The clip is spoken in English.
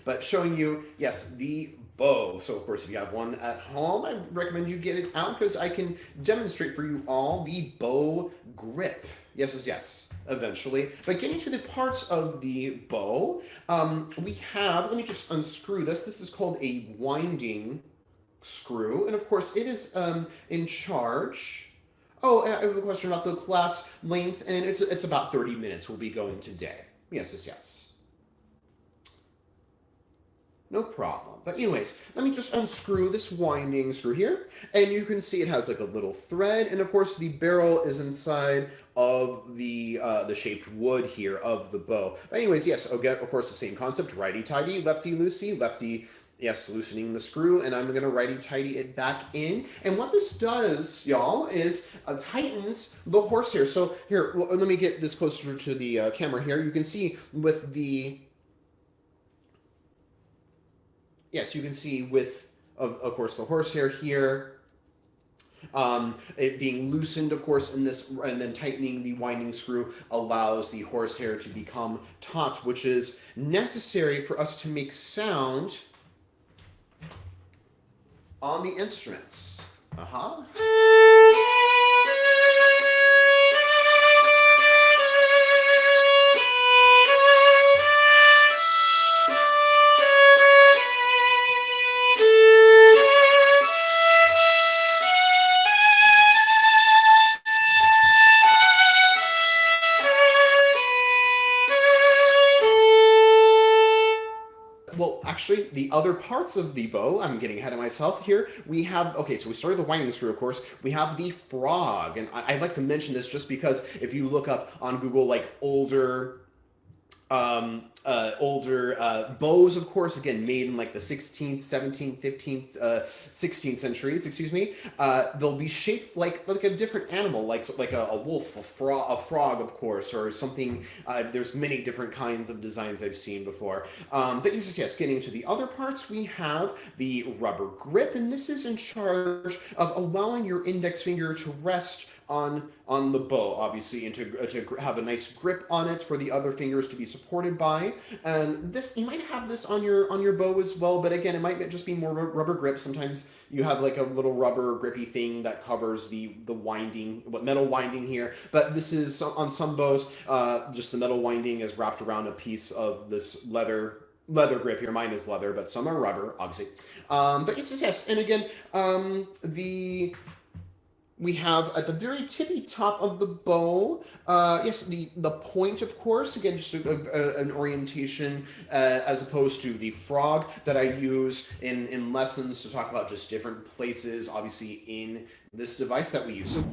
but showing you, yes, the bow. So of course, if you have one at home, I recommend you get it out because I can demonstrate for you all the bow grip. Yes, yes, yes, eventually. But getting to the parts of the bow, we have, let me just unscrew this. This is called a winding screw. And of course, it is in charge. Oh, I have a question about the class length, and it's about 30 minutes we'll be going today. Yes, yes, yes. No problem. But anyways, let me just unscrew this winding screw here. And you can see it has like a little thread. And of course, the barrel is inside of the shaped wood here of the bow. But anyways, yes, again, of course, the same concept. Righty-tighty, lefty-loosey, lefty, yes, loosening the screw. And I'm going to righty-tighty it back in. And what this does, y'all, is tightens the horsehair. So here, well, let me get this closer to the camera here. You can see with the yes, you can see with, of course, the horsehair here, it being loosened, of course, in this, and then tightening the winding screw allows the horsehair to become taut, which is necessary for us to make sound on the instruments. Uh-huh. Well, actually, the other parts of the bow, I'm getting ahead of myself here. We have, okay, so we started the winding screw, of course. We have the frog. And I'd like to mention this just because if you look up on Google, like older bows, of course, again, made in like the 16th, 17th, 15th, 16th centuries, excuse me. They'll be shaped like a different animal, like a wolf, a frog, of course, or something. There's many different kinds of designs I've seen before. But yes, getting to the other parts, we have the rubber grip, and this is in charge of allowing your index finger to rest on the bow, obviously, and to have a nice grip on it for the other fingers to be supported by. And this, you might have this on your bow as well, but again, it might just be more rubber grip. Sometimes you have like a little rubber grippy thing that covers the winding, metal winding here. But this is on some bows, just the metal winding is wrapped around a piece of this leather grip here. Mine is leather, but some are rubber, obviously. But yes, and again, the we have at the very tippy top of the bow, yes, the point, of course, again, just an orientation as opposed to the frog that I use in lessons to talk about just different places, obviously, in this device that we use. So